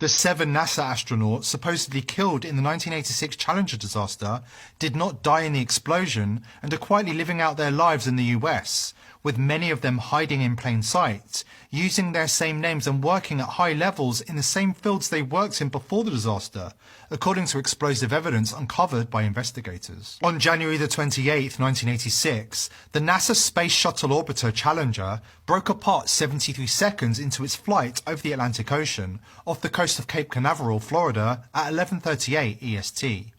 The 7 NASA astronauts supposedly killed in the 1986 Challenger disaster did not die in the explosion and are quietly living out their lives in the US, with many of them hiding in plain sight, using their same names and working at high levels in the same fields they worked in before the disaster, according to explosive evidence uncovered by investigators. On January the 28th, 1986, the NASA Space Shuttle Orbiter Challenger broke apart 73 seconds into its flight over the Atlantic Ocean off the coast of Cape Canaveral, Florida at 11:38 EST.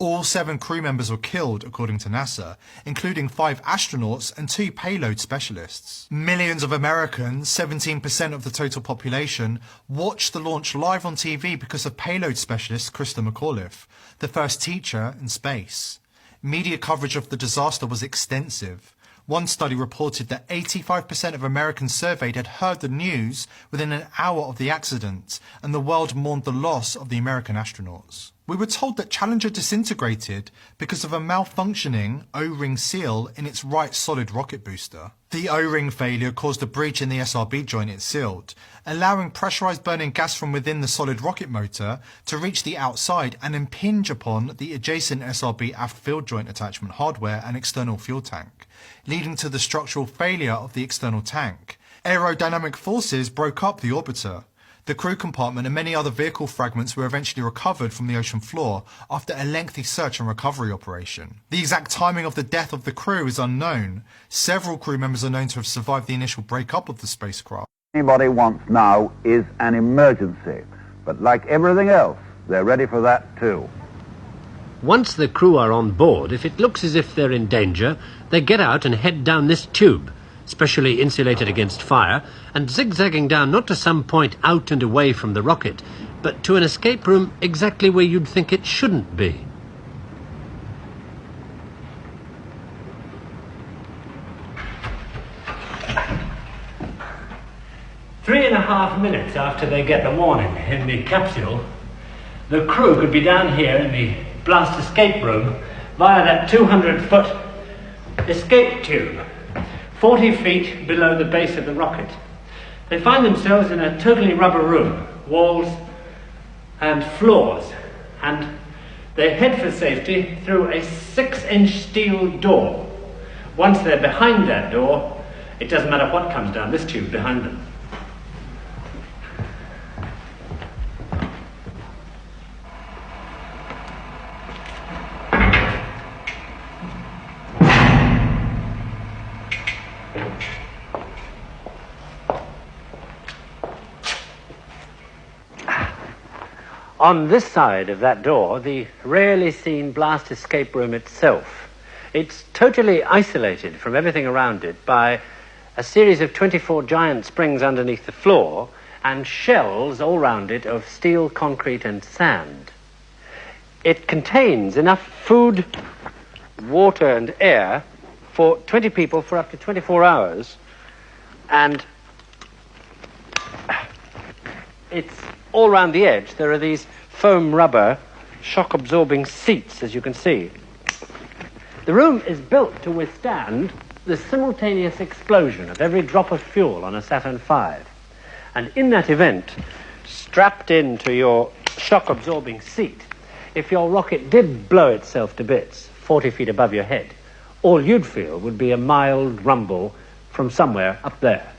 All 7 crew members were killed, according to NASA, including 5 astronauts and 2 payload specialists. Millions of Americans, 17% of the total population, watched the launch live on TV because of payload specialist Krista McAuliffe, the first teacher in space. Media coverage of the disaster was extensive. One study reported that 85% of Americans surveyed had heard the news within an hour of the accident, and the world mourned the loss of the American astronauts. We were told that Challenger disintegrated because of a malfunctioning O-ring seal in its right solid rocket booster. The O-ring failure caused a breach in the SRB joint it sealed, allowing pressurized burning gas from within the solid rocket motor to reach the outside and impinge upon the adjacent SRB aft field joint attachment hardware and external fuel tank, leading to the structural failure of the external tank. Aerodynamic forces broke up the orbiter. The crew compartment and many other vehicle fragments were eventually recovered from the ocean floor after a lengthy search and recovery operation. The exact timing of the death of the crew is unknown. Several crew members are known to have survived the initial breakup of the spacecraft. Anybody wants now is an emergency, but like everything else, they're ready for that too. Once the crew are on board, if it looks as if they're in danger, they get out and head down this tube, specially insulated against fire, and zigzagging down not to some point out and away from the rocket, but to an escape room exactly where you'd think it shouldn't be. Three and a half minutes after they get the warning in the capsule, the crew could be down here in the blast escape room via that 200-foot escape tube, 40 feet below the base of the rocket. They find themselves in a totally rubber room, walls and floors, and they head for safety through a 6-inch steel door. Once they're behind that door, it doesn't matter what comes down this tube behind them. On this side of that door, the rarely seen blast escape room itself. It's totally isolated from everything around it by a series of 24 giant springs underneath the floor and shells all round it of steel, concrete and sand. It contains enough food, water and air for 20 people for up to 24 hours, and it's all round the edge. There are these foam rubber shock-absorbing seats, as you can see. The room is built to withstand the simultaneous explosion of every drop of fuel on a Saturn V. And in that event, strapped into your shock-absorbing seat, if your rocket did blow itself to bits 40 feet above your head, all you'd feel would be a mild rumble from somewhere up there.